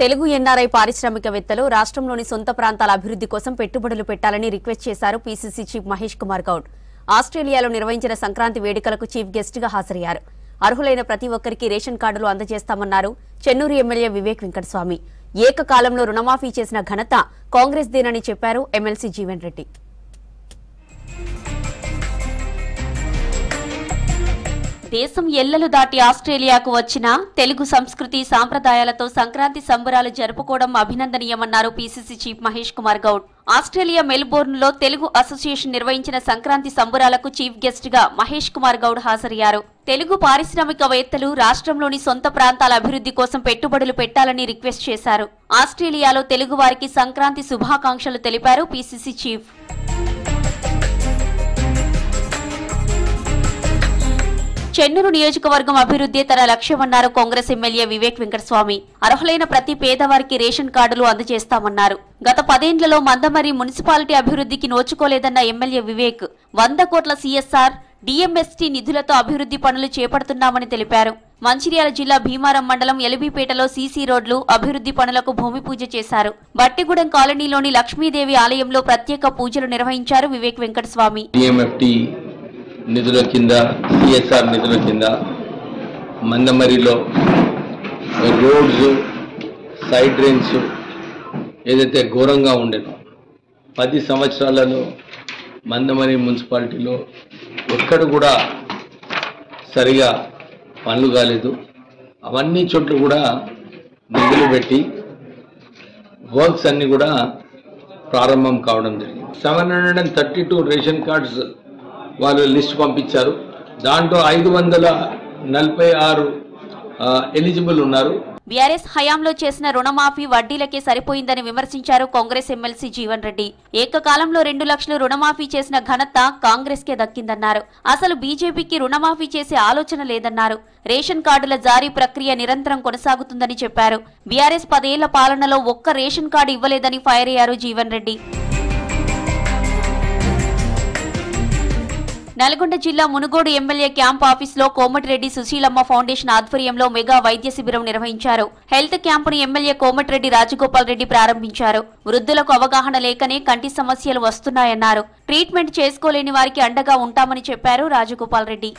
Telugu NRI పారిశ్రామికవేత్తలు రాష్ట్రంలోని సొంత ప్రాంతాల అభివృద్ధి కోసం పెట్టుబడులు పెట్టాలని రిక్వెస్ట్ చేశారు పీసీసీ చీఫ్ మహేష్ కుమార్ గౌడ్. ఆస్ట్రేలియాలో నిర్వహించిన సంక్రాంతి వేడుకలకు చీఫ్ గెస్ట్ గా హాజరయ్యారు. అర్హులైన ప్రతి ఒక్కరికి రేషన్ కార్డులు అందజేస్తామన్నారు చెన్నూరు ఎమ్మెల్యే వివేక్ వెంకటస్వామి. ఏకకాలంలో రుణమాఫీ చేసిన ఘనత కాంగ్రెస్ దేనని చెప్పారు ఎమ్మెల్సీ జీవన్ రెడ్డి. దేశం ఎల్లలు దాటి ఆస్ట్రేలియాకు వచ్చిన తెలుగు సంస్కృతి సాంప్రదాయాలతో సంక్రాంతి సంబరాలు జరుపుకోవడం అభినందనీయమన్నారు PCC chief Mahesh Kumar Goud. Australia మెల్బోర్న్లో తెలుగు అసోసియేషన్ నిర్వహించిన సంక్రాంతి సంబరాలకు చీఫ్ గెస్ట్ గా మహేష్ కుమార్ గౌడ్ హాజరయ్యారు. తెలుగు పారిశ్రామికవేత్తలు రాష్ట్రంలోని సొంత ప్రాంతాల అభివృద్ధి కోసం పెట్టుబడులు పెట్టాలని రిక్వెస్ట్ చేశారు. ఆస్ట్రేలియాలో తెలుగు వారికి సంక్రాంతి శుభాకాంక్షలు తెలిపారు పీసీసీ చీఫ్. చెన్నూరు నియోజకవర్గం అభివృద్ధి తన లక్ష్యమన్నారు కాంగ్రెస్ ఎమ్మెల్యే వివేక్ వెంకటస్వామి. అర్హులైన ప్రతి పేదవారికి రేషన్ కార్డులు అందజేస్తామన్నారు. గత 10 ఏళ్లలో మందమరి మున్సిపాలిటీ అభివృద్ధికి నోచుకోలేదన్న ఎమ్మెల్యే వివేక్ 100 కోట్ల సీఎస్ఆర్, డిఎంఎస్టీ నిధులతో అభివృద్ధి పనులు చేపడుతున్నామని తెలిపారు. మంచిర్యాల జిల్లా భీమారం మండలం ఎలిబిపేటలో సీసీ రోడ్లు అభివృద్ధి పనులకు భూమి పూజ చేశారు. బట్టిగూడెం కాలనీలోని లక్ష్మీదేవి ఆలయంలో ప్రత్యేక పూజలు నిర్వహించారు వివేక్ వెంకటస్వామి. నిధుల కింద సిఎస్ఆర్ నిధుల కింద మందమరిలో రోడ్స్, సైడ్ డ్రైన్స్ ఏదైతే ఘోరంగా ఉండేనో 10 సంవత్సరాలలో మందమరి మున్సిపాలిటీలో ఎక్కడ కూడా సరిగా పనులు కాలేదు. అవన్నీ చోట్ల కూడా నిధులు పెట్టి వర్క్స్ అన్నీ కూడా ప్రారంభం కావడం జరిగింది. 732 రేషన్ కార్డ్స్ వాళ్ళు లిస్ట్ పంపించారు. దాంట్లో 546 ఎలిజిబుల్ ఉన్నారు. బీఆర్ఎస్ హయాంలో చేసిన రుణమాఫీ వడ్డీలకే సరిపోయిందని విమర్శించారు కాంగ్రెస్ ఎమ్మెల్సీ జీవన్ రెడ్డి. ఏకకాలంలో 2 లక్షలు రుణమాఫీ చేసిన ఘనత కాంగ్రెస్ కే దక్కిందన్నారు. అసలు బీజేపీకి రుణమాఫీ చేసే ఆలోచన లేదన్నారు. రేషన్ కార్డుల జారీ ప్రక్రియ నిరంతరం కొనసాగుతుందని చెప్పారు. బీఆర్ఎస్ 10 ఏళ్ల పాలనలో ఒక్క రేషన్ కార్డు ఇవ్వలేదని ఫైర్ అయ్యారు జీవన్ రెడ్డి. నల్గొండ జిల్లా మునుగోడు ఎమ్మెల్యే క్యాంప్ ఆఫీసులో కోమటిరెడ్డి సుశీలమ్మ ఫౌండేషన్ ఆధ్వర్యంలో మెగా వైద్య శిబిరం నిర్వహించారు. హెల్త్ క్యాంపును ఎమ్మెల్యే కోమటిరెడ్డి రాజగోపాల్ రెడ్డి ప్రారంభించారు. వృద్ధులకు అవగాహన లేకనే కంటి సమస్యలు వస్తున్నాయన్నారు. ట్రీట్మెంట్ చేసుకోలేని వారికి అండగా ఉంటామని చెప్పారు రాజగోపాల్ రెడ్డి.